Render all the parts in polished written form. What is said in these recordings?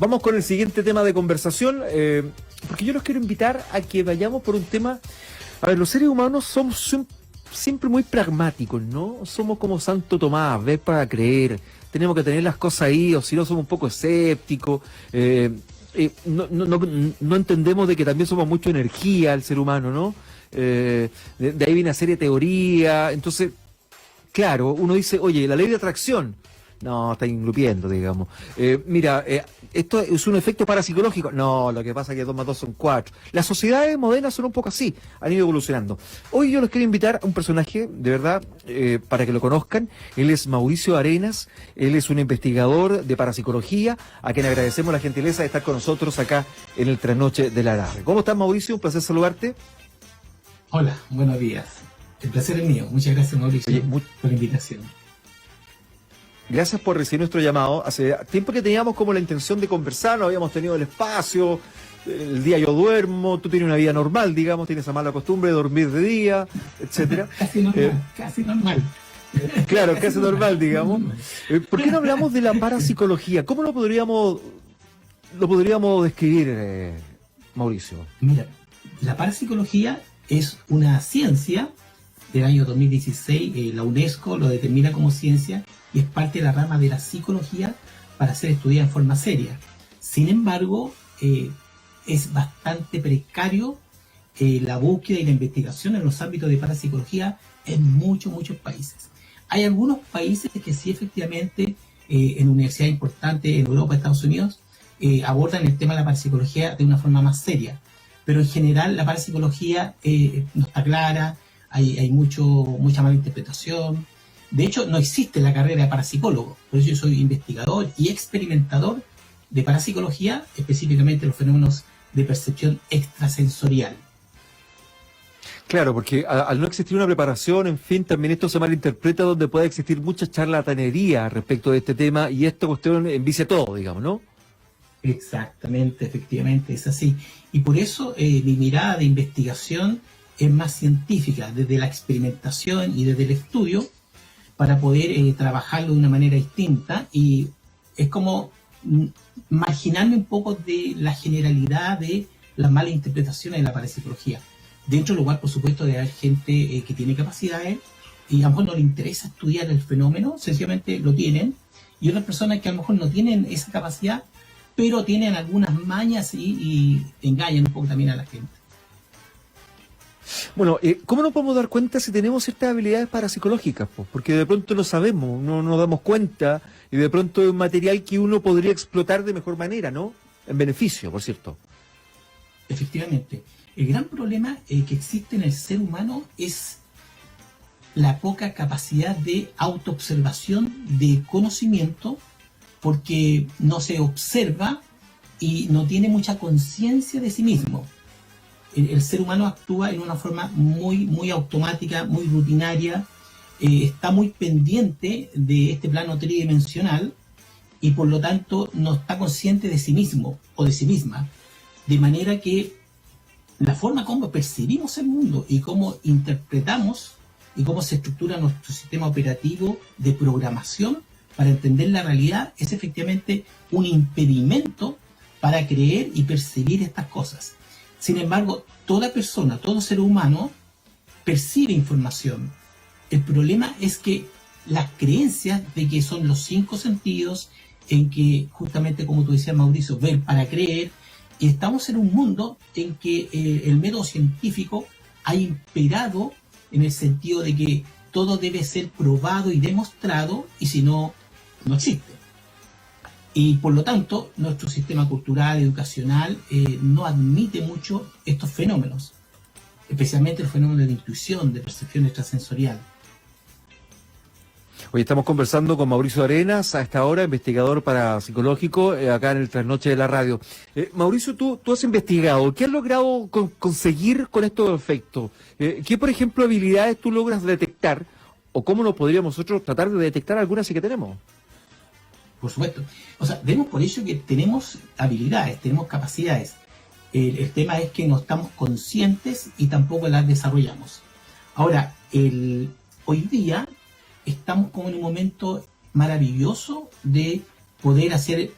Vamos con el siguiente tema de conversación, porque yo los quiero invitar a que vayamos por un tema. A ver, los seres humanos somos siempre muy pragmáticos, ¿no? Somos como Santo Tomás, ver para creer. Tenemos que tener las cosas ahí, o si no somos un poco escépticos. No entendemos de que también somos mucho energía el ser humano, ¿no? De ahí viene una serie de teoría. Entonces, claro, uno dice, oye, la ley de atracción. No, está inglupiendo, digamos. Mira, esto es un efecto parapsicológico. No, lo que pasa es que 2 más 2 son 4. Las sociedades modernas son un poco así, han ido evolucionando. Hoy yo les quiero invitar a un personaje, de verdad, para que lo conozcan. Él es Mauricio Arenas, él es un investigador de parapsicología, a quien agradecemos la gentileza de estar con nosotros acá en el Trasnoche de la Tarde. ¿Cómo estás, Mauricio? Un placer saludarte. Hola, buenos días. El placer es mío. Muchas gracias, Mauricio, por la invitación. Gracias por recibir nuestro llamado. Hace tiempo que teníamos como la intención de conversar, no habíamos tenido el espacio. El día yo duermo, tú tienes una vida normal, digamos, tienes esa mala costumbre de dormir de día, etcétera. Casi normal, casi normal. Claro, casi normal, digamos. ¿Por qué no hablamos de la parapsicología? ¿Cómo lo podríamos describir, Mauricio? Mira, la parapsicología es una ciencia del año 2016, la UNESCO lo determina como ciencia y es parte de la rama de la psicología para ser estudiada en forma seria. Sin embargo, es bastante precario la búsqueda y la investigación en los ámbitos de parapsicología en muchos países. Hay algunos países que sí efectivamente en universidades importantes en Europa, Estados Unidos, abordan el tema de la parapsicología de una forma más seria, pero en general la parapsicología no está clara, hay mucha mala interpretación. De hecho, no existe la carrera de parapsicólogo, por eso yo soy investigador y experimentador de parapsicología, específicamente los fenómenos de percepción extrasensorial. Claro, porque al no existir una preparación, en fin, también esto se malinterpreta donde puede existir mucha charlatanería respecto de este tema y esta cuestión envicia todo, digamos, ¿no? Exactamente, efectivamente, es así. Y por eso mi mirada de investigación es más científica, desde la experimentación y desde el estudio, para poder trabajarlo de una manera distinta, y es como marginarme un poco de la generalidad de las malas interpretaciones de la parapsicología. Dentro del lugar, por supuesto, de haber gente que tiene capacidades y a lo mejor no le interesa estudiar el fenómeno, sencillamente lo tienen, y otras personas que a lo mejor no tienen esa capacidad, pero tienen algunas mañas y engañan un poco también a la gente. Bueno, ¿cómo nos podemos dar cuenta si tenemos ciertas habilidades parapsicológicas? Porque de pronto no sabemos, no nos damos cuenta, y de pronto es un material que uno podría explotar de mejor manera, ¿no? En beneficio, por cierto. Efectivamente. El gran problema que existe en el ser humano es la poca capacidad de autoobservación, de conocimiento, porque no se observa y no tiene mucha conciencia de sí mismo. El ser humano actúa en una forma muy automática, muy rutinaria, está muy pendiente de este plano tridimensional y por lo tanto no está consciente de sí mismo o de sí misma. De manera que la forma como percibimos el mundo y cómo interpretamos y cómo se estructura nuestro sistema operativo de programación para entender la realidad es efectivamente un impedimento para creer y percibir estas cosas. Sin embargo, toda persona, todo ser humano percibe información. El problema es que las creencias de que son los 5 sentidos, en que justamente como tú decías, Mauricio, ver para creer, y estamos en un mundo en que el método científico ha imperado en el sentido de que todo debe ser probado y demostrado, y si no, no existe. Y por lo tanto, nuestro sistema cultural, educacional, no admite mucho estos fenómenos, especialmente el fenómeno de intuición, de percepción extrasensorial. Hoy estamos conversando con Mauricio Arenas, a esta hora, investigador parapsicológico, acá en el Trasnoche de la Radio. Mauricio, tú has investigado, ¿qué has logrado conseguir con estos efectos? ¿Qué, por ejemplo, habilidades tú logras detectar? ¿O cómo nos podríamos nosotros tratar de detectar algunas sí que tenemos? Por supuesto. O sea, vemos por ello que tenemos habilidades, tenemos capacidades. El tema es que no estamos conscientes y tampoco las desarrollamos. Ahora, hoy día estamos como en un momento maravilloso de poder hacer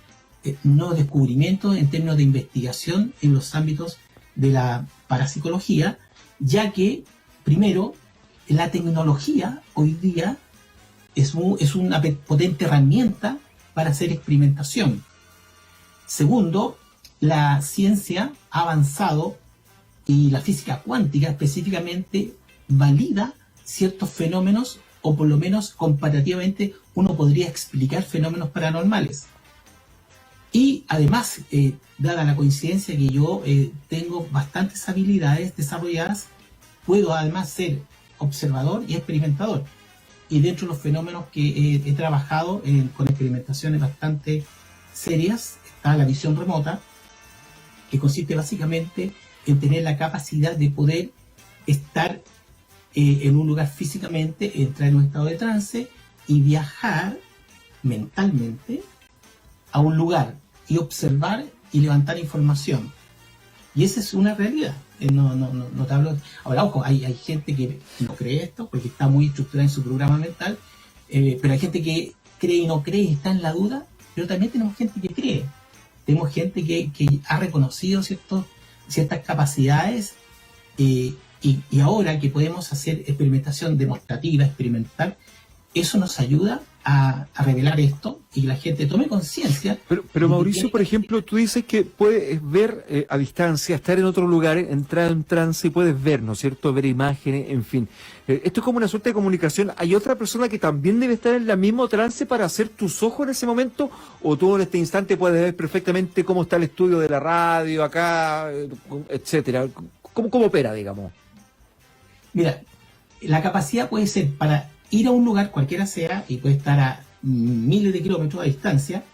nuevos descubrimientos en términos de investigación en los ámbitos de la parapsicología, ya que, primero, la tecnología hoy día es una potente herramienta para hacer experimentación. Segundo, la ciencia ha avanzado y la física cuántica específicamente valida ciertos fenómenos, o por lo menos comparativamente uno podría explicar fenómenos paranormales. Y además, dada la coincidencia que yo tengo bastantes habilidades desarrolladas, puedo además ser observador y experimentador. Y dentro de los fenómenos que he trabajado con experimentaciones bastante serias está la visión remota, que consiste básicamente en tener la capacidad de poder estar en un lugar físicamente, entrar en un estado de trance y viajar mentalmente a un lugar y observar y levantar información. Y esa es una realidad. No te hablo. Ahora, ojo, hay gente que no cree esto porque está muy estructurada en su programa mental, pero hay gente que cree y no cree y está en la duda, pero también tenemos gente que cree. Tenemos gente que ha reconocido ciertas capacidades y ahora que podemos hacer experimentación demostrativa, experimental, eso nos ayuda a revelar esto y que la gente tome conciencia. Pero Mauricio, por ejemplo, tú dices que puedes ver a distancia, estar en otro lugar, entrar en trance y puedes ver, ¿no es cierto? Ver imágenes, en fin. Esto es como una suerte de comunicación. ¿Hay otra persona que también debe estar en el mismo trance para hacer tus ojos en ese momento? ¿O tú en este instante puedes ver perfectamente cómo está el estudio de la radio acá, etcétera? ¿Cómo opera, digamos? Mira, la capacidad puede ser para ir a un lugar cualquiera sea, y puede estar a miles de kilómetros de distancia,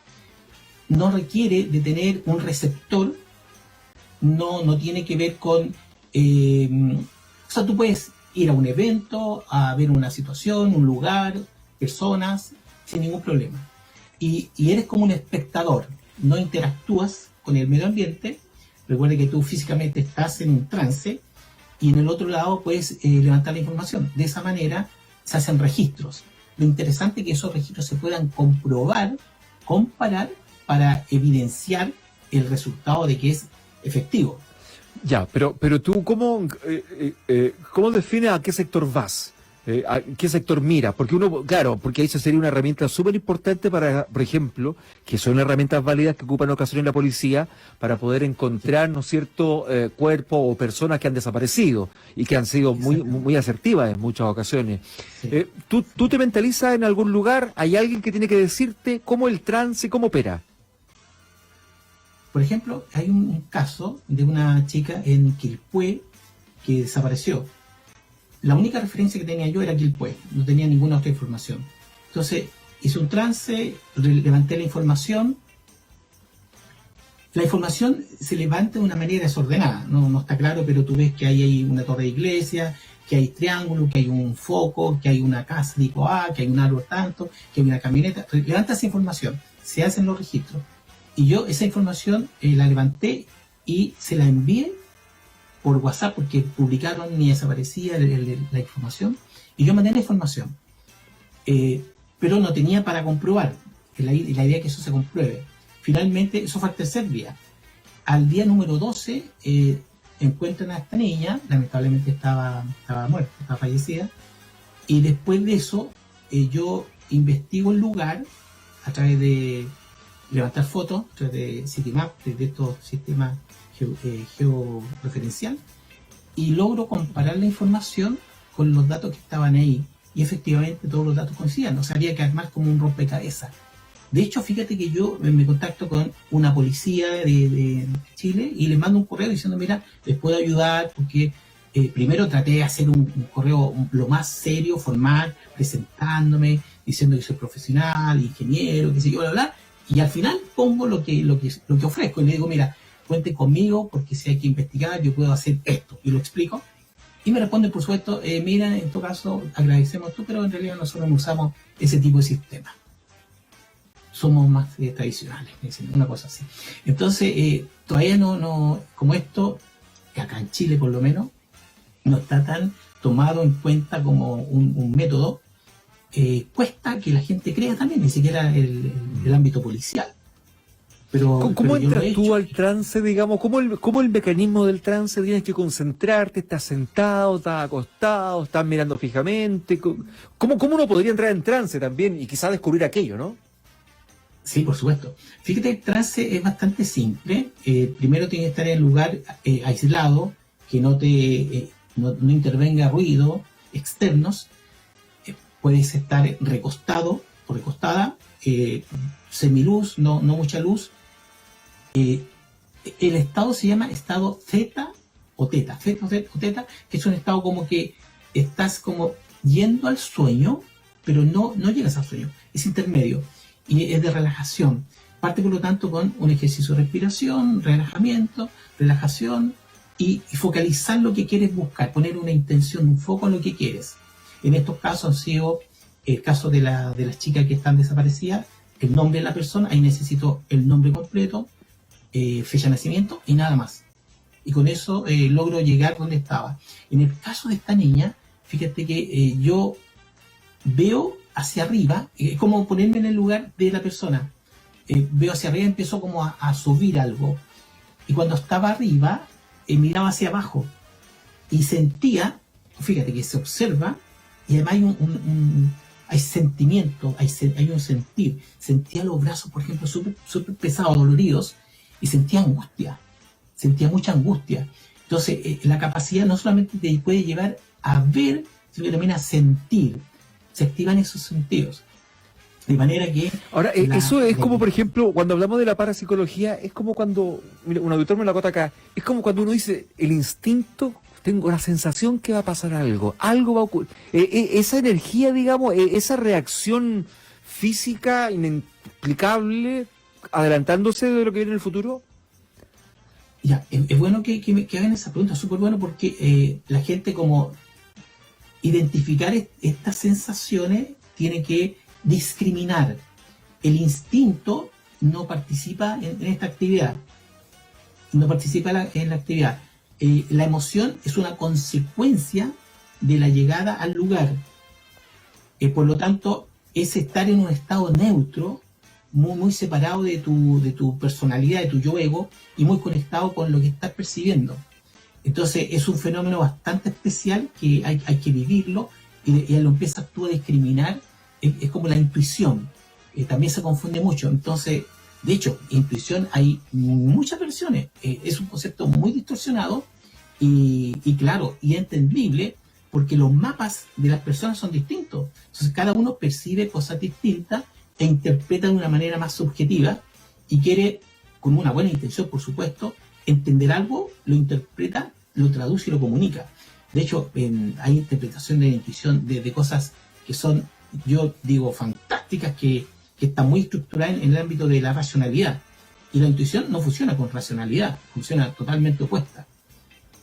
no requiere de tener un receptor, no tiene que ver con... o sea, tú puedes ir a un evento, a ver una situación, un lugar, personas, sin ningún problema. Y eres como un espectador, no interactúas con el medio ambiente. Recuerda que tú físicamente estás en un trance y en el otro lado puedes levantar la información. De esa manera se hacen registros. Lo interesante es que esos registros se puedan comprobar, comparar, para evidenciar el resultado de que es efectivo. Ya, pero tú, ¿cómo defines a qué sector vas? ¿A qué sector mira? Porque porque ahí sería una herramienta súper importante para, por ejemplo, que son herramientas válidas que ocupan en ocasiones la policía para poder encontrar, ¿no es cierto?, cuerpos o personas que han desaparecido y que han sido muy asertivas en muchas ocasiones. Sí. ¿Tú te mentalizas en algún lugar? ¿Hay alguien que tiene que decirte cómo el trance, cómo opera? Por ejemplo, hay un caso de una chica en Quilpué que desapareció. La única referencia que tenía yo era Quilpué, no tenía ninguna otra información. Entonces, hice un trance, levanté la información. La información se levanta de una manera desordenada, no está claro, pero tú ves que hay una torre de iglesia, que hay triángulo, que hay un foco, que hay una casa tipo A, que hay un árbol tanto, que hay una camioneta. Levanta esa información, se hacen los registros. Y yo esa información la levanté y se la envié por WhatsApp, porque publicaron y desaparecía la información, y yo mandé la información, pero no tenía para comprobar. La idea es que eso se compruebe. Finalmente, eso fue el tercer día. Al día número 12, encuentran a esta niña, lamentablemente estaba muerta, estaba fallecida, y después de eso, yo investigo el lugar a través de levantar fotos, a través de Citymap, de estos sistemas georreferencial, y logro comparar la información con los datos que estaban ahí, y efectivamente todos los datos coincidían. O sea, había que armar como un rompecabezas. De hecho, fíjate que yo me contacto con una policía de Chile y les mando un correo diciendo, mira, les puedo ayudar, porque primero traté de hacer un correo lo más serio, formal, presentándome, diciendo que soy profesional, ingeniero, qué sé yo, bla, bla, y al final pongo lo que ofrezco, y le digo, mira, cuente conmigo, porque si hay que investigar, yo puedo hacer esto, y lo explico. Y me responden, por supuesto, mira, en tu caso, agradecemos tú, pero en realidad nosotros no usamos ese tipo de sistema. Somos más tradicionales, una cosa así. Entonces, todavía no, como esto, que acá en Chile por lo menos, no está tan tomado en cuenta como un método, cuesta que la gente crea también, ni siquiera el ámbito policial. ¿Cómo pero yo lo entras he tú hecho. al trance, digamos? ¿Cómo el mecanismo del trance? ¿Tienes que concentrarte? ¿Estás sentado? ¿Estás acostado? ¿Estás mirando fijamente? ¿Cómo uno podría entrar en trance también y quizás descubrir aquello, ¿no? Sí, por supuesto. Fíjate, el trance es bastante simple. Primero tienes que estar en un lugar aislado, que no intervenga ruido externos. Puedes estar recostado o recostada, semiluz, no mucha luz. El estado se llama estado zeta o teta, que es un estado como que estás como yendo al sueño, pero no llegas al sueño, es intermedio y es de relajación. Parte por lo tanto con un ejercicio de respiración, relajamiento, relajación y focalizar lo que quieres buscar, poner una intención, un foco en lo que quieres. En estos casos han sido el caso de las chicas que están desaparecidas, el nombre de la persona, ahí necesito el nombre completo, fecha de nacimiento y nada más. Y con eso logro llegar donde estaba. En el caso de esta niña, fíjate que yo veo hacia arriba, es como ponerme en el lugar de la persona. Veo hacia arriba y empiezo como a subir algo. Y cuando estaba arriba, miraba hacia abajo y sentía, fíjate que se observa, y además hay sentimiento, hay un sentir. Sentía los brazos, por ejemplo, súper pesados, doloridos, y sentía angustia, sentía mucha angustia. Entonces, la capacidad no solamente te puede llevar a ver, sino que también a sentir. Se activan esos sentidos. De manera que... Ahora, eso es como, por ejemplo, cuando hablamos de la parapsicología, es como cuando, mira, un auditor me la cota acá, es como cuando uno dice, el instinto, tengo la sensación que va a pasar algo va a ocurrir. Esa energía, digamos, esa reacción física inexplicable, adelantándose de lo que viene en el futuro. Ya, es bueno que hagan esa pregunta, es súper bueno porque la gente como identificar estas sensaciones tiene que discriminar. El instinto no participa en esta actividad, no participa en la actividad. La emoción es una consecuencia de la llegada al lugar. Por lo tanto, es estar en un estado neutro, muy separado de tu personalidad, de tu yo ego, y muy conectado con lo que estás percibiendo. Entonces es un fenómeno bastante especial que hay que vivirlo, y lo empiezas tú a discriminar. Es como la intuición, también se confunde mucho. Entonces, de hecho, intuición hay muchas versiones, es un concepto muy distorsionado y claro, y entendible, porque los mapas de las personas son distintos. Entonces cada uno percibe cosas distintas e interpreta de una manera más subjetiva y quiere, con una buena intención por supuesto, entender algo, lo interpreta, lo traduce y lo comunica. De hecho, hay interpretación de la intuición de cosas que son, yo digo, fantásticas, que están muy estructuradas en el ámbito de la racionalidad. Y la intuición no funciona con racionalidad, funciona totalmente opuesta.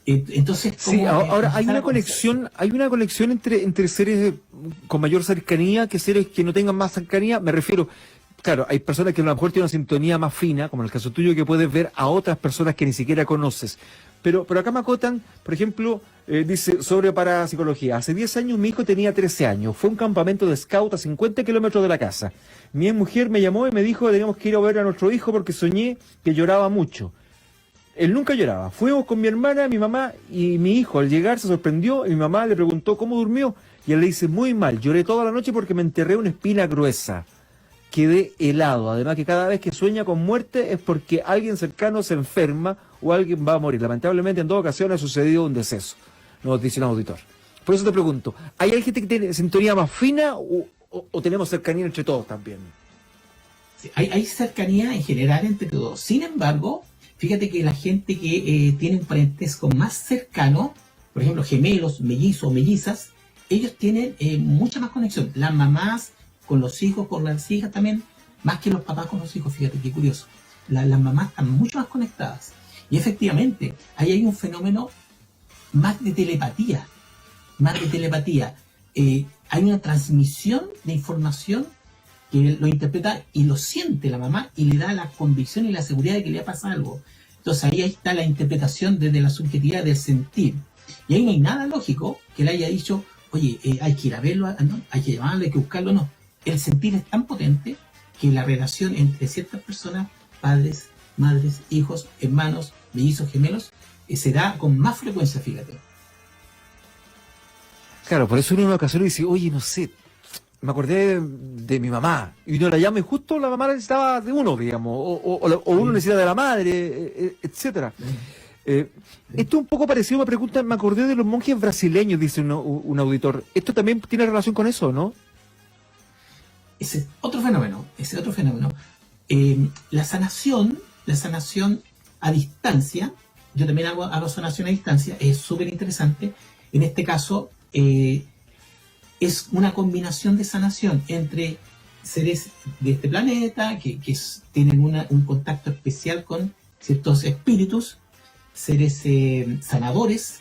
Entonces, sí, ahora hay una conexión entre seres con mayor cercanía que seres que no tengan más cercanía. Me refiero, claro, hay personas que a lo mejor tienen una sintonía más fina, como en el caso tuyo, que puedes ver a otras personas que ni siquiera conoces. Pero acá me acotan, por ejemplo, dice sobre parapsicología. Hace 10 años mi hijo tenía 13 años. Fue a un campamento de scout a 50 kilómetros de la casa. Mi mujer me llamó y me dijo que teníamos que ir a ver a nuestro hijo porque soñé que lloraba mucho. Él nunca lloraba. Fuimos con mi hermana, mi mamá y mi hijo. Al llegar se sorprendió y mi mamá le preguntó cómo durmió. Y él le dice, muy mal, lloré toda la noche porque me enterré una espina gruesa. Quedé helado. Además que cada vez que sueña con muerte es porque alguien cercano se enferma o alguien va a morir. Lamentablemente en 2 ocasiones ha sucedido un deceso, nos dice un auditor. Por eso te pregunto, ¿hay gente que tiene sintonía más fina o tenemos cercanía entre todos también? Sí, hay cercanía en general entre todos. Sin embargo, fíjate que la gente que tiene un parentesco más cercano, por ejemplo gemelos, mellizos o mellizas, ellos tienen mucha más conexión. Las mamás con los hijos, con las hijas también, más que los papás con los hijos. Fíjate qué curioso. Las mamás están mucho más conectadas. Y efectivamente, ahí hay un fenómeno más de telepatía. Hay una transmisión de información que lo interpreta y lo siente la mamá y le da la convicción y la seguridad de que le va a pasar algo. Entonces ahí está la interpretación desde la subjetividad del sentir. Y ahí no hay nada lógico que le haya dicho, oye, hay que ir a verlo, ¿no? Hay que llamarlo, hay que buscarlo, no. El sentir es tan potente que la relación entre ciertas personas padres, madres, hijos, hermanos, mellizos, gemelos, se da con más frecuencia, fíjate. Claro, por eso uno en una ocasión dice, oye, no sé, me acordé de mi mamá, y uno la llama y justo la mamá necesitaba de uno, digamos, o uno necesita de la madre, etcétera. Esto es un poco parecido, me preguntan, me acordé de los monjes brasileños, dice un auditor. ¿Esto también tiene relación con eso, no? Ese es otro fenómeno, la sanación a distancia, yo también hago sanación a distancia, es súper interesante. En este caso, es una combinación de sanación entre seres de este planeta que tienen un contacto especial con ciertos espíritus, seres sanadores,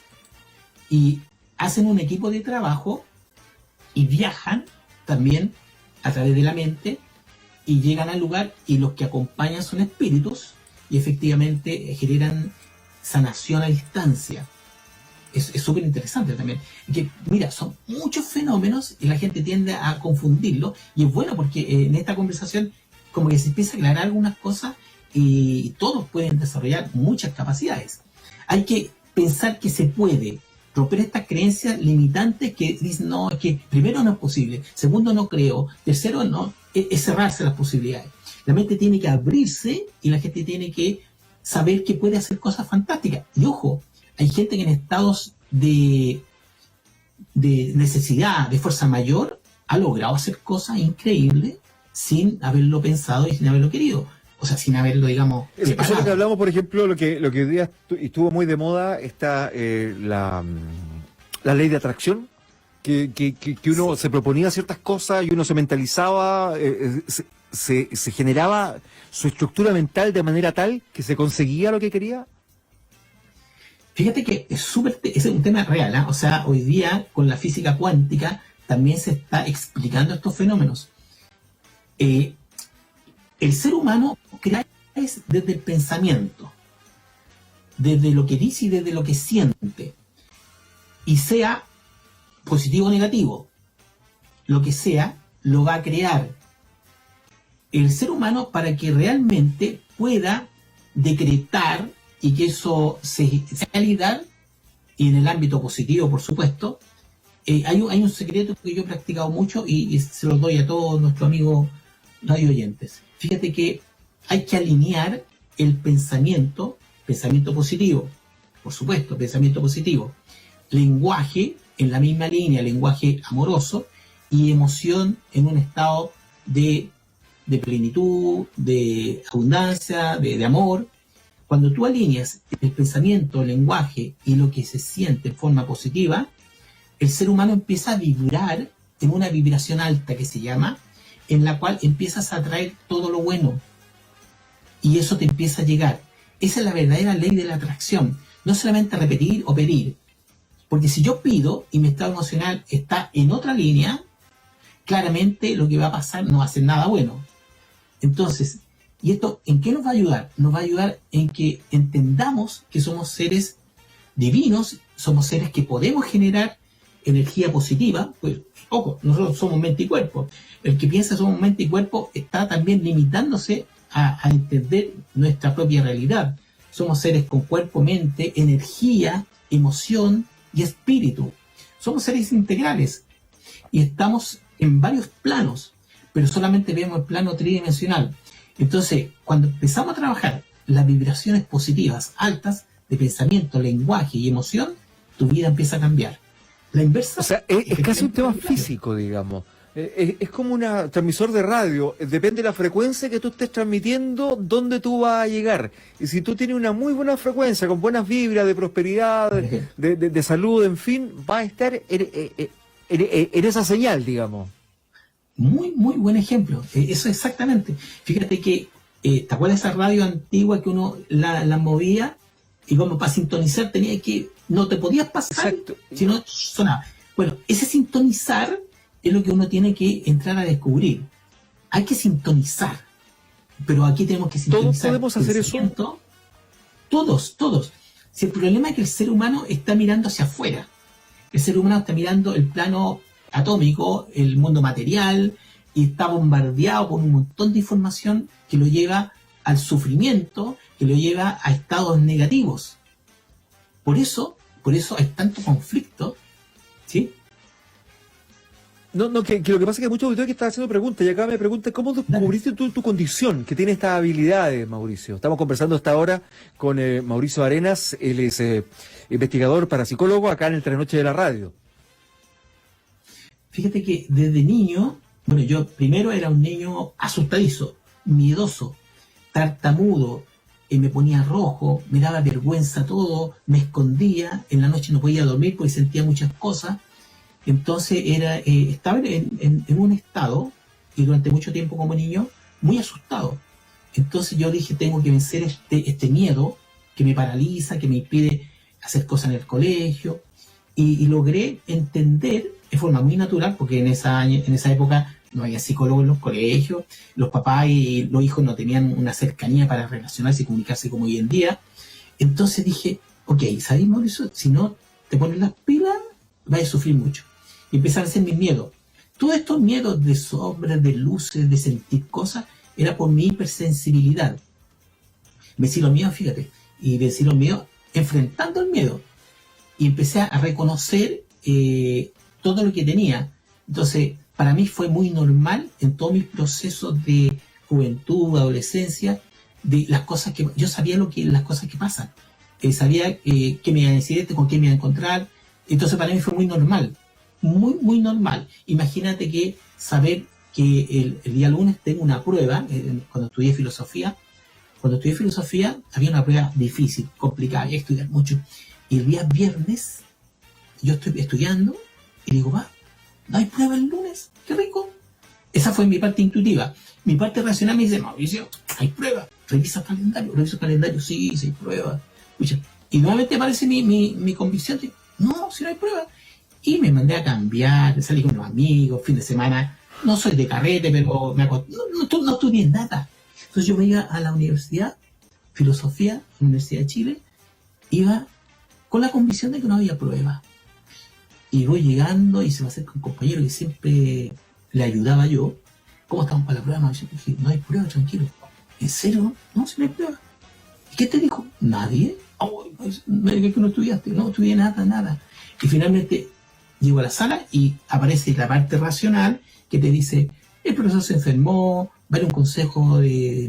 y hacen un equipo de trabajo y viajan también a través de la mente y llegan al lugar, y los que acompañan son espíritus y efectivamente generan sanación a distancia. Es súper interesante también. Que, mira, son muchos fenómenos y la gente tiende a confundirlo, y es bueno porque en esta conversación como que se empieza a aclarar algunas cosas y todos pueden desarrollar muchas capacidades. Hay que pensar que se puede romper estas creencias limitantes que dicen, no, es que primero no es posible, segundo no creo, tercero no, es cerrarse las posibilidades. La mente tiene que abrirse y la gente tiene que saber que puede hacer cosas fantásticas. Y ojo, hay gente que en estados de necesidad, de fuerza mayor, ha logrado hacer cosas increíbles sin haberlo pensado y sin haberlo querido. O sea, sin haberlo, digamos, eso es lo que hablamos, por ejemplo, lo que hoy día estuvo muy de moda, está la ley de atracción, que uno se proponía ciertas cosas y uno se mentalizaba, se generaba su estructura mental de manera tal que se conseguía lo que quería. Fíjate que es un tema real, ¿eh? O sea, hoy día con la física cuántica también se está explicando estos fenómenos. El ser humano crea desde el pensamiento, desde lo que dice y desde lo que siente, y sea positivo o negativo, lo que sea, lo va a crear. El ser humano, para que realmente pueda decretar y que eso sea realidad, y en el ámbito positivo, por supuesto, hay un secreto que yo he practicado mucho y se lo doy a todos nuestros amigos radio oyentes. Fíjate que hay que alinear el pensamiento positivo, por supuesto, pensamiento positivo, lenguaje en la misma línea, lenguaje amoroso, y emoción en un estado de plenitud, de abundancia, de amor. Cuando tú alineas el pensamiento, el lenguaje y lo que se siente en forma positiva, el ser humano empieza a vibrar en una vibración alta que se llama, en la cual empiezas a atraer todo lo bueno. Y eso te empieza a llegar. Esa es la verdadera ley de la atracción. No solamente repetir o pedir. Porque si yo pido y mi estado emocional está en otra línea, claramente lo que va a pasar no va a ser nada bueno. Entonces, ¿y esto en qué nos va a ayudar? Nos va a ayudar en que entendamos que somos seres divinos, somos seres que podemos generar energía positiva. Pues, ojo, nosotros somos mente y cuerpo. El que piensa somos mente y cuerpo está también limitándose a entender nuestra propia realidad. Somos seres con cuerpo, mente, energía, emoción y espíritu. Somos seres integrales y estamos en varios planos, pero solamente vemos el plano tridimensional. Entonces, cuando empezamos a trabajar las vibraciones positivas altas de pensamiento, lenguaje y emoción, tu vida empieza a cambiar. La inversa... O sea, es casi un tema físico, digamos. Es como un transmisor de radio. Depende de la frecuencia que tú estés transmitiendo, dónde tú vas a llegar. Y si tú tienes una muy buena frecuencia, con buenas vibras de prosperidad, de salud, en fin, vas a estar en esa señal, digamos. Muy, muy buen ejemplo. Eso exactamente. Fíjate que, ¿te acuerdas de esa radio antigua que uno la movía? Y como para sintonizar tenía que... No te podías pasar, si no sonaba. Bueno, ese sintonizar es lo que uno tiene que entrar a descubrir. Hay que sintonizar. Pero aquí tenemos que sintonizar. ¿Todos podemos hacer eso? Todos. Si el problema es que el ser humano está mirando hacia afuera. El ser humano está mirando el plano atómico, el mundo material, y está bombardeado por un montón de información que lo lleva al sufrimiento, que lo lleva a estados negativos. Por eso hay tanto conflicto, ¿sí? No, que lo que pasa es que hay muchos auditores que están haciendo preguntas y acá me preguntan cómo descubriste tú tu condición, que tiene estas habilidades, Mauricio. Estamos conversando hasta ahora con Mauricio Arenas, él es investigador parapsicólogo acá en el Trasnoche de la Radio. Fíjate que desde niño, bueno, yo primero era un niño asustadizo, miedoso, tartamudo, me ponía rojo, me daba vergüenza todo, me escondía, en la noche no podía dormir porque sentía muchas cosas. Entonces estaba en un estado, y durante mucho tiempo como niño, muy asustado. Entonces yo dije, tengo que vencer este miedo que me paraliza, que me impide hacer cosas en el colegio, y logré entender de forma muy natural, porque en esa época no había psicólogos en los colegios, los papás y los hijos no tenían una cercanía para relacionarse y comunicarse como hoy en día. Entonces dije, ok, ¿sabes, Mauricio? Si no te pones las pilas, vas a sufrir mucho. Y empezaron a ser mis miedos. Todos estos miedos de sombras, de luces, de sentir cosas, era por mi hipersensibilidad. Vencí los miedos, fíjate, y vencí los miedos enfrentando el miedo. Y empecé a reconocer todo lo que tenía. Entonces, para mí fue muy normal en todos mis procesos de juventud, adolescencia, de las cosas que... Yo sabía las cosas que pasan. Sabía qué me iba a decir, con qué me iba a encontrar. Entonces, para mí fue muy normal. Muy, muy normal. Imagínate que saber que el día lunes tengo una prueba, cuando estudié filosofía, había una prueba difícil, complicada, había que estudiar mucho. Y el día viernes, yo estoy estudiando y digo, ¿no hay prueba el lunes? ¡Qué rico! Esa fue mi parte intuitiva. Mi parte racional me dice, Mauricio, hay prueba. Revisa el calendario, sí hay prueba. Escucha. Y nuevamente aparece mi convicción de, no, si no hay prueba. Y me mandé a cambiar, salí con los amigos, fin de semana. No soy de carrete, pero no estudié nada. Entonces yo me iba a la universidad, filosofía, Universidad de Chile, iba con la convicción de que no había prueba. Y voy llegando y se me acerca un compañero que siempre le ayudaba yo. ¿Cómo estamos para la prueba? Me dice, no hay prueba, tranquilo. ¿En serio? No, si no hay prueba. ¿Y qué te dijo? Nadie. Me dijo que no estudiaste. No estudié nada. Y finalmente llego a la sala y aparece la parte racional que te dice, el profesor se enfermó, va a ir un consejo de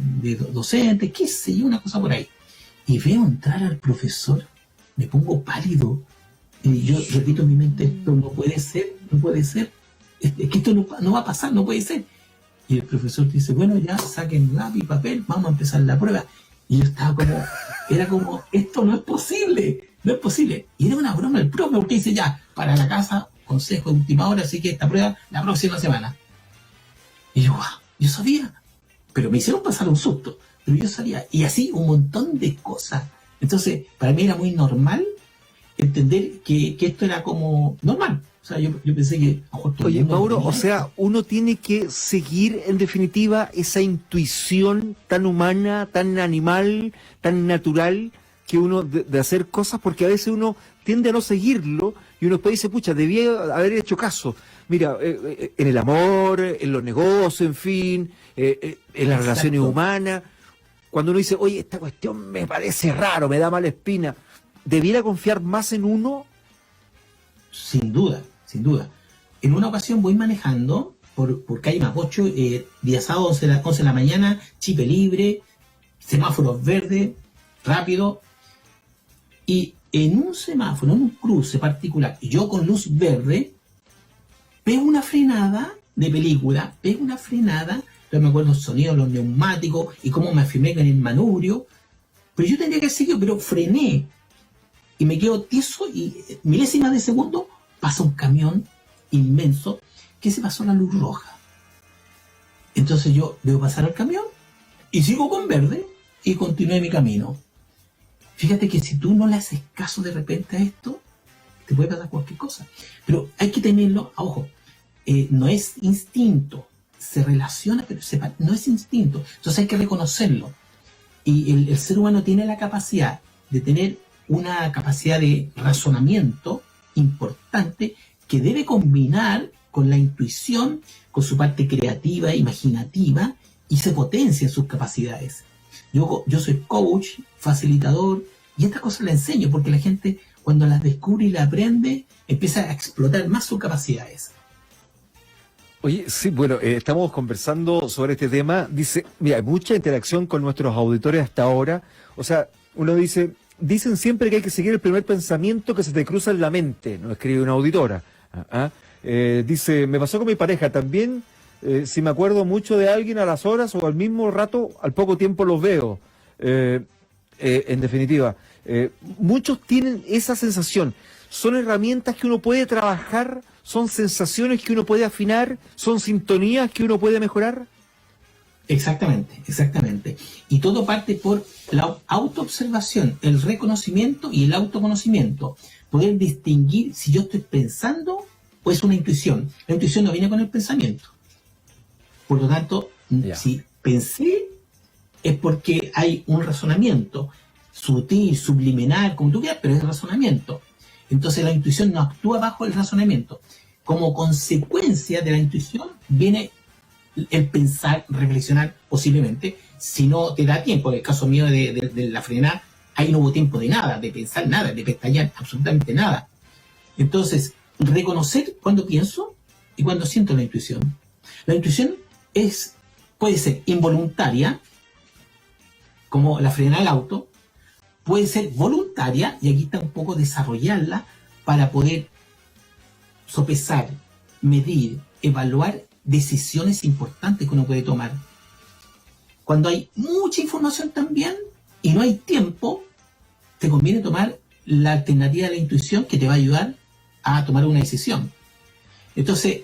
docente, qué sé yo, una cosa por ahí. Y veo entrar al profesor, me pongo pálido, y yo repito en mi mente, esto no puede ser, es que esto no va a pasar, no puede ser. Y el profesor dice, bueno, ya saquen lápiz y papel, vamos a empezar la prueba. Y yo estaba como, esto no es posible. Y era una broma el profe, porque dice, ya, para la casa, consejo de última hora, así que esta prueba la próxima semana. Y yo sabía, pero me hicieron pasar un susto, pero yo sabía, y así un montón de cosas. Entonces, para mí era muy normal entender que esto era como normal. O sea, yo pensé que... Oye, Mauro, o sea, uno tiene que seguir, en definitiva, esa intuición tan humana, tan animal, tan natural, que uno de hacer cosas, porque a veces uno tiende a no seguirlo, y uno después dice, pucha, debía haber hecho caso. Mira, en el amor, en los negocios, en fin, en las relaciones humanas, cuando uno dice, oye, esta cuestión me parece raro, me da mala espina, ¿debiera confiar más en uno? Sin duda. En una ocasión voy manejando por calle Mapocho, día sábado, 11 de la mañana, chipe libre, semáforos verdes, rápido, y en un semáforo, en un cruce particular, yo con luz verde, pego una frenada de película, no me acuerdo el sonido, los neumáticos y cómo me afirmé con el manubrio, pero yo tendría que haber seguido, pero frené y me quedo tieso y milésimas de segundo pasa un camión inmenso que se pasó la luz roja. Entonces yo debo pasar al camión y sigo con verde y continué mi camino. Fíjate que si tú no le haces caso de repente a esto, te puede pasar cualquier cosa. Pero hay que tenerlo a ojo. No es instinto, se relaciona, pero no es instinto. Entonces hay que reconocerlo. Y el ser humano tiene la capacidad de tener una capacidad de razonamiento importante que debe combinar con la intuición, con su parte creativa, imaginativa, y se potencia en sus capacidades. Yo soy coach, facilitador, y estas cosas las enseño porque la gente, cuando las descubre y las aprende, empieza a explotar más sus capacidades. Oye, sí, bueno, estamos conversando sobre este tema. Dice, mira, hay mucha interacción con nuestros auditores hasta ahora. O sea, uno dice, dicen siempre que hay que seguir el primer pensamiento que se te cruza en la mente, nos escribe una auditora. Dice, me pasó con mi pareja también, si me acuerdo mucho de alguien a las horas o al mismo rato, al poco tiempo los veo. En definitiva, muchos tienen esa sensación. Son herramientas que uno puede trabajar, son sensaciones que uno puede afinar, son sintonías que uno puede mejorar. Exactamente, exactamente. Y todo parte por la autoobservación, el reconocimiento y el autoconocimiento. Poder distinguir si yo estoy pensando o es una intuición. La intuición no viene con el pensamiento. Por lo tanto, si pensé, es porque hay un razonamiento sutil, subliminal, como tú quieras, pero es razonamiento. Entonces la intuición no actúa bajo el razonamiento. Como consecuencia de la intuición viene el pensar, reflexionar posiblemente, si no te da tiempo. En el caso mío de la frenada, ahí no hubo tiempo de nada, de pensar nada, de pestañear absolutamente nada. Entonces, reconocer cuando pienso y cuando siento la intuición. La intuición puede ser involuntaria, como la frenada del auto, puede ser voluntaria, y aquí está un poco desarrollarla para poder sopesar, medir, evaluar decisiones importantes que uno puede tomar. Cuando hay mucha información también y no hay tiempo, te conviene tomar la alternativa de la intuición que te va a ayudar a tomar una decisión. Entonces,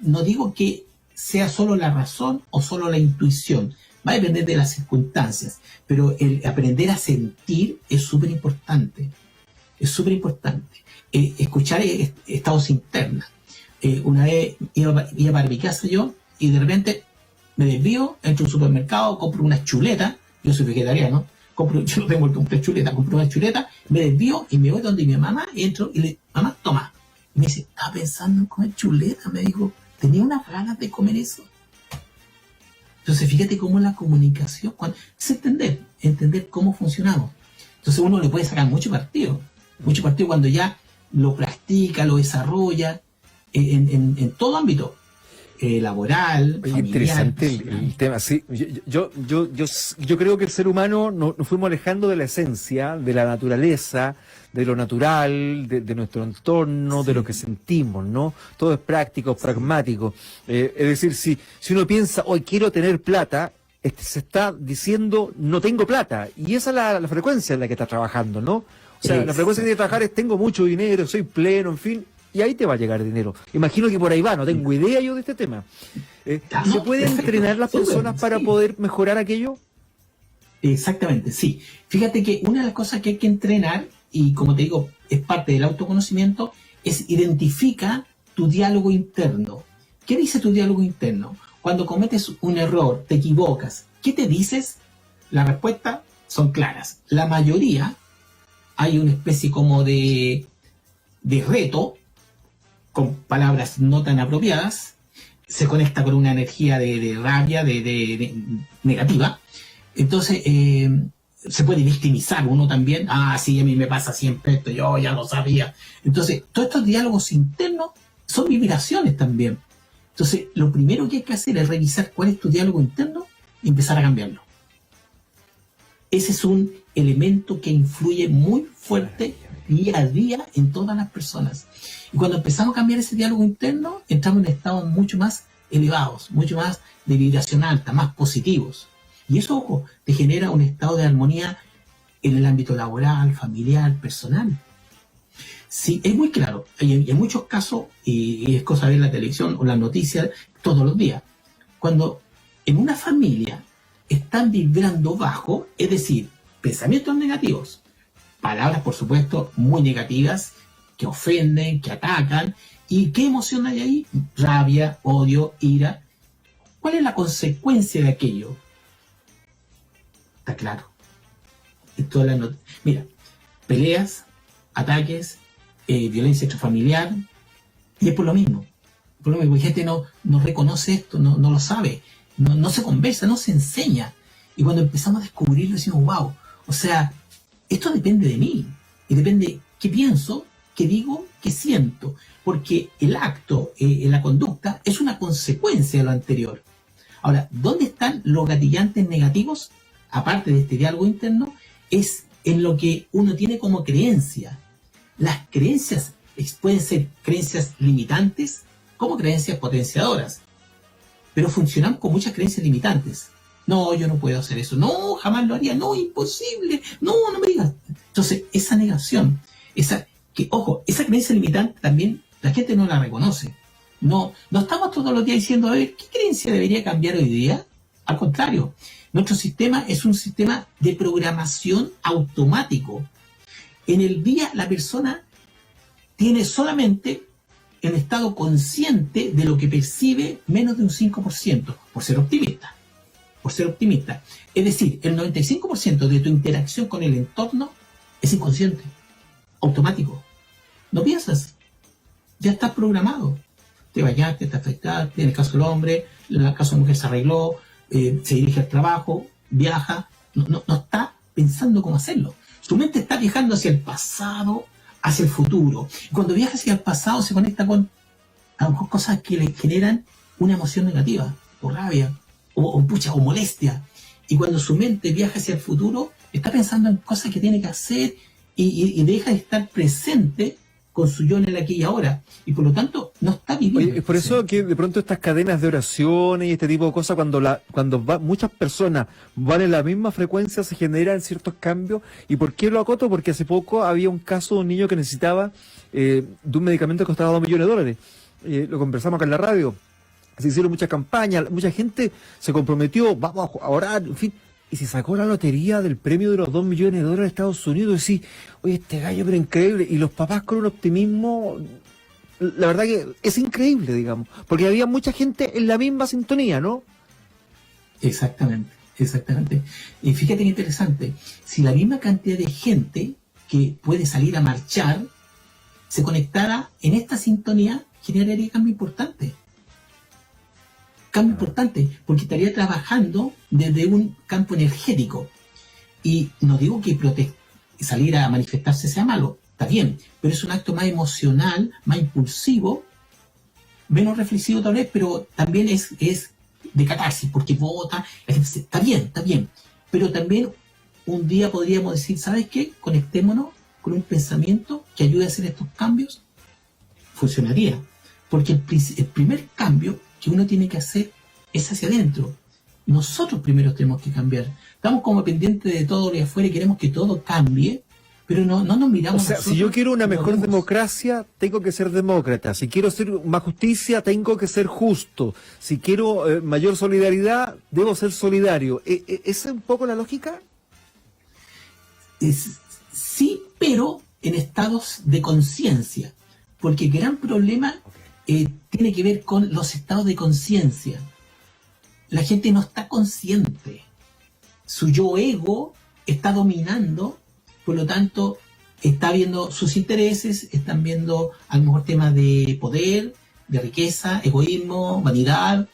no digo que sea solo la razón o solo la intuición, va a depender de las circunstancias, pero el aprender a sentir es súper importante. Es súper importante. Escuchar estados internos. Una vez iba para mi casa yo y de repente me desvío, entro a un supermercado, compro unas chuletas, yo soy vegetariano, yo no tengo que comprar chuletas, compro unas chuletas, me desvío y me voy donde mi mamá, entro y le digo, mamá, toma. Y me dice, estaba pensando en comer chuletas, me dijo, tenía unas ganas de comer eso. Entonces fíjate cómo la comunicación es entender cómo funcionamos. Entonces uno le puede sacar mucho partido cuando ya lo practica, lo desarrolla en todo ámbito, laboral, familiar. Interesante el tema, sí. Yo creo que el ser humano nos fuimos alejando de la esencia, de la naturaleza, de lo natural, de nuestro entorno, de lo que sentimos, ¿no? Todo es práctico, pragmático. Es decir, si uno piensa, hoy quiero tener plata, se está diciendo, no tengo plata. Y esa es la frecuencia en la que está trabajando, ¿no? O sea, la frecuencia que tiene que trabajar es, tengo mucho dinero, soy pleno, en fin, y ahí te va a llegar dinero. Imagino que por ahí va, no tengo idea yo de este tema. ¿Se puede entrenar las personas para poder mejorar aquello? Exactamente, sí. Fíjate que una de las cosas que hay que entrenar, y como te digo, es parte del autoconocimiento, es identifica tu diálogo interno. ¿Qué dice tu diálogo interno? Cuando cometes un error, te equivocas, ¿qué te dices? Las respuestas son claras. La mayoría, hay una especie como de reto, con palabras no tan apropiadas, se conecta con una energía de rabia, de negativa. Entonces, se puede victimizar uno también. Ah, sí, a mí me pasa siempre esto, yo ya lo sabía. Entonces, todos estos diálogos internos son vibraciones también. Entonces, lo primero que hay que hacer es revisar cuál es tu diálogo interno y empezar a cambiarlo. Ese es un elemento que influye muy fuerte día a día en todas las personas. Y cuando empezamos a cambiar ese diálogo interno, entramos en estados mucho más elevados, mucho más de vibración alta, más positivos. Y eso, ojo, te genera un estado de armonía en el ámbito laboral, familiar, personal. Sí, es muy claro. Hay en muchos casos, y es cosa de ver la televisión o las noticias todos los días, cuando en una familia están vibrando bajo, es decir, pensamientos negativos, palabras, por supuesto, muy negativas, que ofenden, que atacan. ¿Y qué emoción hay ahí? Rabia, odio, ira. ¿Cuál es la consecuencia de aquello? Está claro. Mira, peleas, ataques, violencia intrafamiliar, y es por lo mismo. Por lo mismo, la gente no reconoce esto, no lo sabe, no se conversa, no se enseña. Y cuando empezamos a descubrirlo, decimos, wow, o sea, esto depende de mí. Y depende qué pienso, qué digo, qué siento. Porque el acto, la conducta, es una consecuencia de lo anterior. Ahora, ¿dónde están los gatillantes negativos? Aparte de este diálogo interno, es en lo que uno tiene como creencia. Las creencias pueden ser creencias limitantes como creencias potenciadoras, pero funcionan con muchas creencias limitantes. No, yo no puedo hacer eso. No, jamás lo haría. No, imposible. No, no me digas. Entonces, esa negación, esa creencia limitante también la gente no la reconoce. No estamos todos los días diciendo, a ver, ¿qué creencia debería cambiar hoy día? Al contrario, nuestro sistema es un sistema de programación automático. En el día la persona tiene solamente en estado consciente de lo que percibe menos de un 5%, por ser optimista. Por ser optimista. Es decir, el 95% de tu interacción con el entorno es inconsciente, automático. No piensas, ya estás programado. Te bañaste, te afectaste, en el caso del hombre, en el caso de la mujer se arregló, se dirige al trabajo, viaja, no está pensando cómo hacerlo. Su mente está viajando hacia el pasado, hacia el futuro. Y cuando viaja hacia el pasado se conecta con a lo mejor cosas que le generan una emoción negativa, o rabia, o molestia. Y cuando su mente viaja hacia el futuro, está pensando en cosas que tiene que hacer y deja de estar presente con su yo en el aquí y ahora. Y por lo tanto, no está viviendo. Oye, es por eso que de pronto estas cadenas de oraciones y este tipo de cosas, cuando muchas personas van en la misma frecuencia, se generan ciertos cambios. ¿Y por qué lo acoto? Porque hace poco había un caso de un niño que necesitaba de un medicamento que costaba $2 millones. Lo conversamos acá en la radio. Se hicieron muchas campañas, mucha gente se comprometió, vamos a orar, en fin. Y se sacó la lotería del premio de los $2 millones de Estados Unidos. Y sí, oye, este gallo, pero increíble. Y los papás con un optimismo, la verdad que es increíble, digamos. Porque había mucha gente en la misma sintonía, ¿no? Exactamente. Y fíjate qué interesante. Si la misma cantidad de gente que puede salir a marchar se conectara en esta sintonía, generaría cambio importante. Cambio importante, porque estaría trabajando desde un campo energético. Y no digo que salir a manifestarse sea malo, está bien, pero es un acto más emocional, más impulsivo, menos reflexivo tal vez, pero también es de catarsis, porque vota, la gente dice, está bien, pero también un día podríamos decir, ¿sabes qué? Conectémonos con un pensamiento que ayude a hacer estos cambios. Funcionaría, porque el primer cambio que uno tiene que hacer es hacia adentro. Nosotros primero tenemos que cambiar. Estamos como pendientes de todo lo de afuera y queremos que todo cambie, pero no nos miramos. O sea, si yo quiero una mejor democracia, tengo que ser demócrata. Si quiero hacer más justicia, tengo que ser justo. Si quiero mayor solidaridad, debo ser solidario. ¿Esa es un poco la lógica? Sí, pero en estados de conciencia. Porque el gran problema tiene que ver con los estados de conciencia. La gente no está consciente. Su yo ego está dominando, por lo tanto, está viendo sus intereses, están viendo a lo mejor temas de poder, de riqueza, egoísmo, vanidad,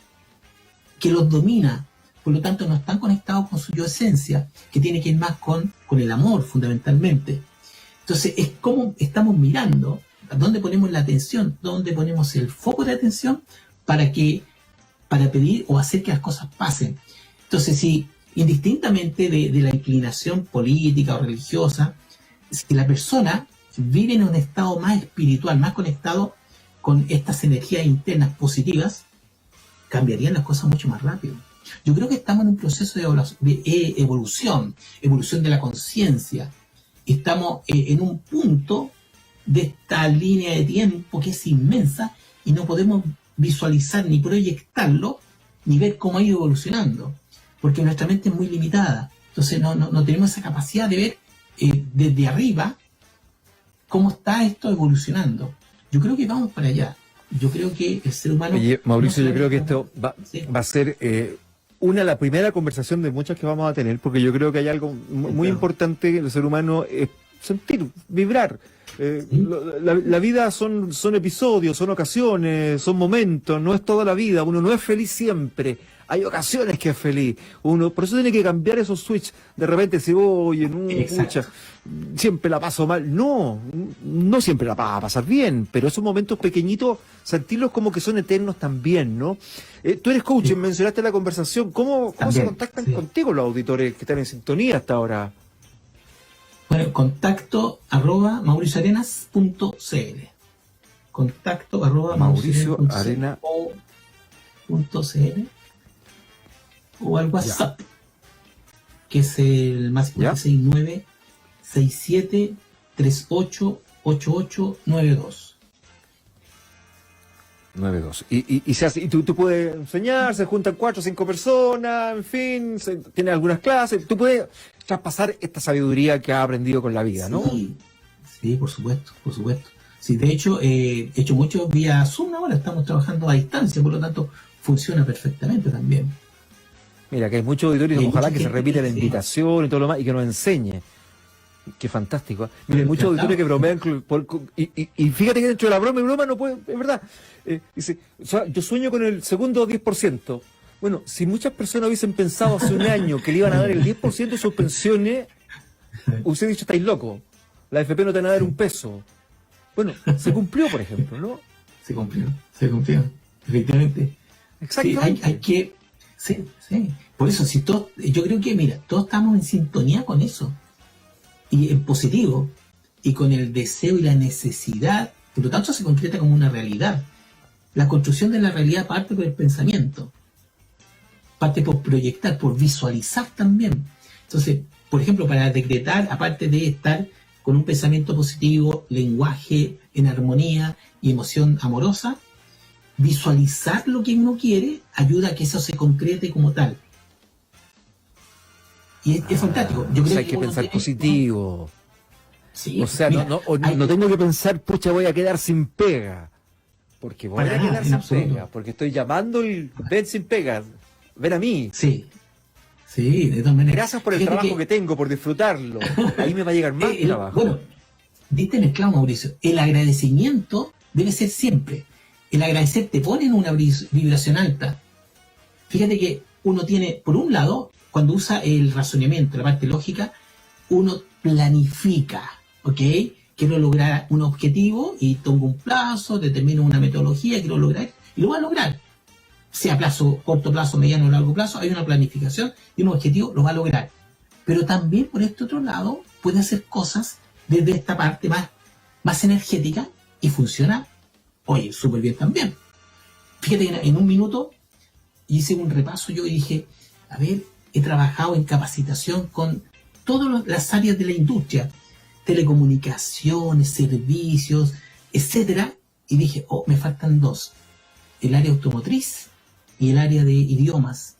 que los domina. Por lo tanto, no están conectados con su yo esencia, que tiene que ir más con el amor, fundamentalmente. Entonces, es como estamos mirando, dónde ponemos la atención, dónde ponemos el foco de atención para pedir o hacer que las cosas pasen. Entonces, si indistintamente de la inclinación política o religiosa, si la persona vive en un estado más espiritual, más conectado con estas energías internas positivas, cambiarían las cosas mucho más rápido. Yo creo que estamos en un proceso de evolución de la conciencia. Estamos en un punto de esta línea de tiempo que es inmensa y no podemos visualizar ni proyectarlo ni ver cómo ha ido evolucionando, porque nuestra mente es muy limitada. Entonces no tenemos esa capacidad de ver desde arriba cómo está esto evolucionando. Yo creo que vamos para allá. Yo creo que el ser humano... Oye, Mauricio, yo creo que esto va a ser la primera conversación de muchas que vamos a tener, porque yo creo que hay algo muy importante que el ser humano es sentir, vibrar. La vida son episodios, son ocasiones, son momentos, no es toda la vida, uno no es feliz siempre. Hay ocasiones que es feliz. Uno, por eso tiene que cambiar esos switch. De repente se oye, no, Exacto. pucha, siempre la paso mal. No, no siempre la vas a pasar bien, pero esos momentos pequeñitos, sentirlos como que son eternos también, ¿no? Tú eres coach, Sí. mencionaste la conversación. ¿Cómo se También, contactan sí. contigo los auditores que están en sintonía hasta ahora? Bueno, contacto @ mauricioarenas.cl. Contacto @ Mauricio mauricioarenas.cl o al WhatsApp, que es el más ¿Ya? 569 67 38 8892. 9-2. Y se hace, y tú puedes enseñar, se juntan 4 o 5 personas, en fin, tienes algunas clases, tú puedes traspasar esta sabiduría que has aprendido con la vida, ¿no? Sí, sí, por supuesto, por supuesto. Sí, de hecho, he hecho mucho vía Zoom ahora, estamos trabajando a distancia, por lo tanto, funciona perfectamente también. Mira, que hay muchos auditores, Hay ojalá mucha que se gente repita la sí. invitación y todo lo demás, y que nos enseñe. Qué fantástico. Mira, hay muchos auditores que bromean, y fíjate que dentro de la broma no puede, es verdad. Dice, o sea, yo sueño con el segundo 10%. Bueno, si muchas personas hubiesen pensado hace un año que le iban a dar el 10% de sus pensiones, hubiese dicho, estáis locos. La AFP no te van a dar un peso. Bueno, se cumplió, por ejemplo, ¿no? Se cumplió, efectivamente. Sí, Exactamente. hay que. Sí, sí. Por eso, si todos, yo creo que, mira, todos estamos en sintonía con eso. Y en positivo. Y con el deseo y la necesidad. Por lo tanto, se concreta como una realidad. La construcción de la realidad parte por el pensamiento. Parte por proyectar, por visualizar también. Entonces, por ejemplo, para decretar, aparte de estar con un pensamiento positivo, lenguaje en armonía y emoción amorosa, visualizar lo que uno quiere ayuda a que eso se concrete como tal. Y es fantástico. Yo O creo sea, hay que uno pensar tiene- positivo. Sí, O sea, mira, hay- no tengo que pensar, pucha, voy a quedar sin pega. Porque voy Para a nada, quedar en sin absoluto. pega. Porque estoy llamando el ven sin pega. Ven a mí. Sí, sí, de todas maneras. Gracias por el Fíjate trabajo que tengo, por disfrutarlo. Ahí me va a llegar más trabajo. Bueno, diste en el clavo, Mauricio. El agradecimiento debe ser siempre. El agradecer te pone en una vibración alta. Fíjate que uno tiene, por un lado, cuando usa el razonamiento, la parte lógica, uno planifica, ¿ok? Quiero lograr un objetivo y tengo un plazo, determino una metodología, quiero lograr, y lo va a lograr. Sea plazo, corto plazo, mediano o largo plazo, hay una planificación y un objetivo, lo va a lograr. Pero también por este otro lado puede hacer cosas desde esta parte más energética y funciona, oye, súper bien también. Fíjate que en un minuto hice un repaso yo y dije, a ver, he trabajado en capacitación con todas las áreas de la industria, telecomunicaciones, servicios, etcétera, y dije, oh, me faltan dos, el área automotriz y el área de idiomas,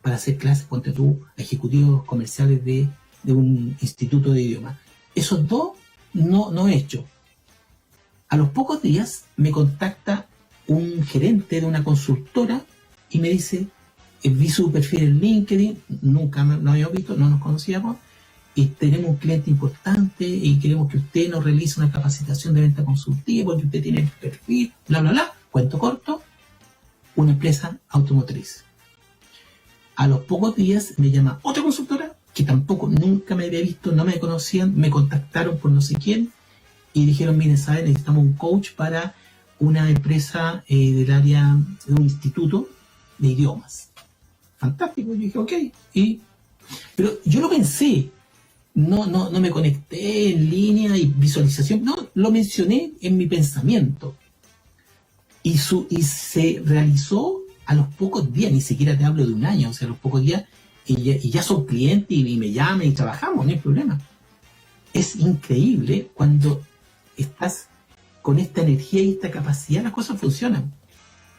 para hacer clases, ponte tú, a ejecutivos comerciales de un instituto de idiomas. Esos dos no he hecho. A los pocos días me contacta un gerente de una consultora y me dice, vi su perfil en LinkedIn, nunca no habíamos visto, no nos conocíamos, y tenemos un cliente importante y queremos que usted nos realice una capacitación de venta consultiva porque usted tiene el perfil, bla, bla, bla. Cuento corto, una empresa automotriz. A los pocos días me llama otra consultora que tampoco nunca me había visto, no me conocían, me contactaron por no sé quién y dijeron, miren, ¿saben? Necesitamos un coach para una empresa del área de un instituto de idiomas. Fantástico, yo dije, ok. Pero yo lo pensé, no me conecté en línea y visualización, no, lo mencioné en mi pensamiento. Y se realizó a los pocos días, ni siquiera te hablo de un año, o sea, a los pocos días, y ya son clientes y me llaman y trabajamos, no hay problema. Es increíble cuando estás con esta energía y esta capacidad, las cosas funcionan.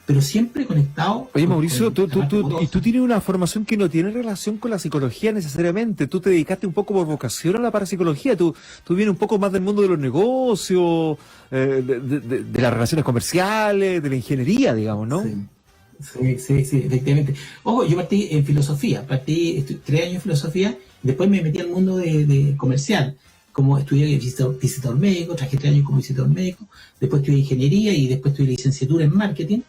Pero siempre conectado. Oye, Mauricio, con la parte y amorosa. tú tienes una formación que no tiene relación con la psicología necesariamente. Tú te dedicaste un poco por vocación a la parapsicología. Tú vienes un poco más del mundo de los negocios, de las relaciones comerciales, de la ingeniería, digamos, ¿no? Sí, efectivamente. Ojo, yo partí en filosofía, 3 años en filosofía, después me metí al mundo de comercial, como estudié visitador médico, trabajé 3 años como visitador médico, después estudié ingeniería y después estudié licenciatura en marketing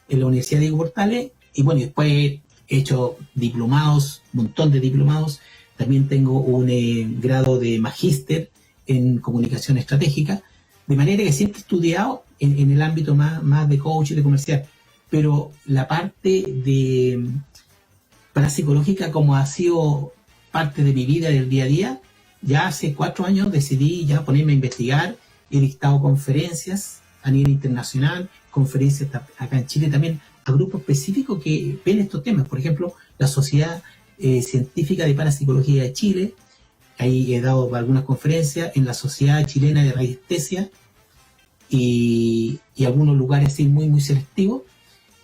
en la Universidad Diego Portales, y bueno, y después he hecho diplomados, un montón de diplomados. También tengo un grado de magíster en comunicación estratégica, de manera que siempre he estudiado en el ámbito más de coach y de comercial. Pero la parte de parapsicológica, como ha sido parte de mi vida del día a día, ya hace 4 años decidí ya ponerme a investigar. He dictado conferencias a nivel internacional, conferencias acá en Chile también, a grupos específicos que ven estos temas. Por ejemplo, la Sociedad Científica de Parapsicología de Chile. Ahí he dado algunas conferencias en la Sociedad Chilena de Radiestesia y algunos lugares así muy, muy selectivos.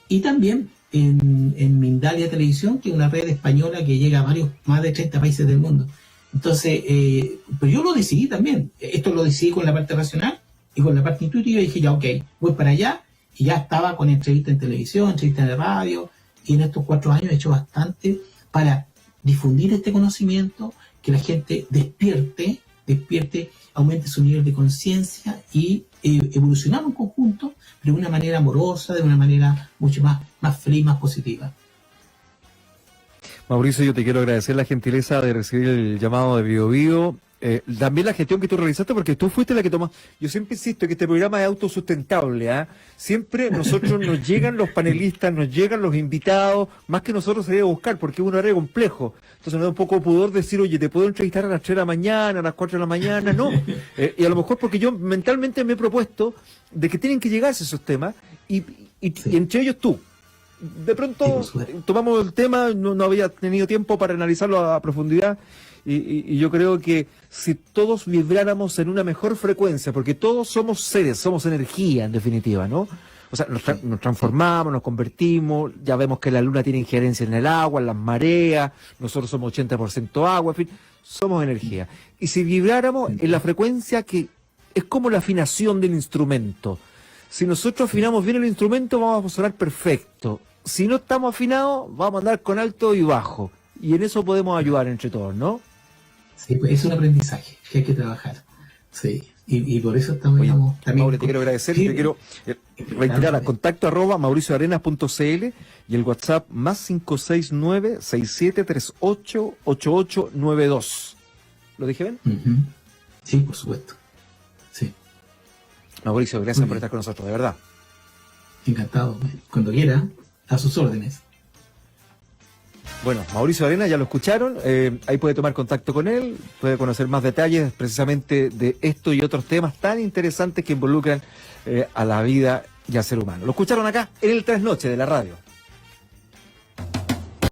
Y también en Mindalia Televisión, que es una red española que llega a más de 30 países del mundo. Entonces, pero yo lo decidí también. Esto lo decidí con la parte racional y con la parte intuitiva. Y dije, ya, ok, voy para allá. Y ya estaba con entrevistas en televisión, entrevistas en radio. Y en estos 4 años he hecho bastante para difundir este conocimiento, que la gente despierte, aumente su nivel de conciencia y evolucionar en conjunto, pero de una manera amorosa, de una manera mucho más feliz, más positiva. Mauricio, yo te quiero agradecer la gentileza de recibir el llamado de Bio Bio. También la gestión que tú realizaste, porque tú fuiste la que tomó. Yo siempre insisto que este programa es autosustentable, ¿eh? Siempre nosotros nos llegan los panelistas, nos llegan los invitados, más que nosotros salir a buscar, porque es un área complejo. Entonces nos da un poco de pudor decir, oye, te puedo entrevistar a las 3 de la mañana, a las 4 de la mañana, no. Y a lo mejor porque yo mentalmente me he propuesto de que tienen que llegarse esos temas, y entre ellos tú. De pronto tomamos el tema, no había tenido tiempo para analizarlo a profundidad. Y yo creo que si todos vibráramos en una mejor frecuencia, porque todos somos seres, somos energía en definitiva, ¿no? O sea, nos transformamos, nos convertimos, ya vemos que la luna tiene injerencia en el agua, en las mareas, nosotros somos 80% agua, en fin, somos energía. Y si vibráramos en la frecuencia que es como la afinación del instrumento, si nosotros afinamos bien el instrumento vamos a sonar perfecto, si no estamos afinados vamos a andar con alto y bajo, y en eso podemos ayudar entre todos, ¿no? Sí, pues es un aprendizaje que hay que trabajar. Sí, y por eso estamos... Oye, también Mauro, te quiero agradecer, te quiero reiterar a contacto@mauricioarenas.cl y el WhatsApp más 569-6738-8892. ¿Lo dije bien? Uh-huh. Sí, por supuesto. Sí. Mauricio, gracias por estar con nosotros, de verdad. Encantado. Cuando quiera, a sus órdenes. Bueno, Mauricio Arenas, ya lo escucharon, ahí puede tomar contacto con él, puede conocer más detalles precisamente de esto y otros temas tan interesantes que involucran a la vida y al ser humano. Lo escucharon acá en el Trasnoche de la radio.